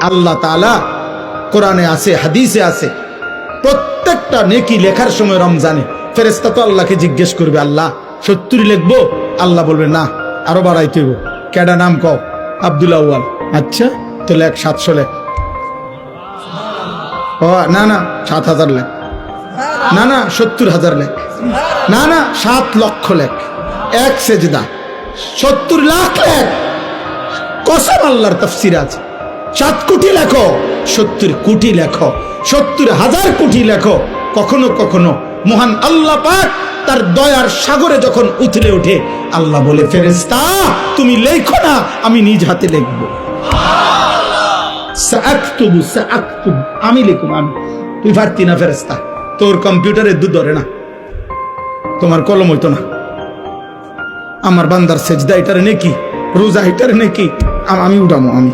আল্লাহ তাআলা কোরআনে আছে, হাদিসে আছে, প্রত্যেকটা নেকি লেখার সময় রমজানে ফেরেশতা তো আল্লাহকে জিজ্ঞেস করবে, আল্লাহ 70 লিখবো? আল্লাহ বলবে না, আরো বাড়াইতে হইব। কেডা নাম কও? আব্দুল আউয়াল। আচ্ছা তো লেখ 700 লেখ। ও না না 7000 লেখ। না না 70,000 লেখ। না না 7 লক্ষ লেখ। এক সেজদা 70 লাখ লেখ। কসম আল্লাহর তাফসীর আছে। 7 কোটি লেখো, 70 কোটি লেখো, 70,000 কোটি লেখো। কখনো কখনো মহান আল্লাহ পাক তার দয়ার সাগরে যখন উথলে ওঠে, আল্লাহ বলে, ফেরেশতা তুমি লেখো না, আমি নিজ হাতে লিখবো। সাআকতুবু সাআকতুব, আমি লিখব, আমি। তুই পারতি না ফেরেশতা, তোর কম্পিউটারে দুধ ধরে না, তোমার কলম হইতো না। আমার বান্দার সেজদা এটারে নেকি, রোজা এটারে নেকি, আমি উঠামো, আমি।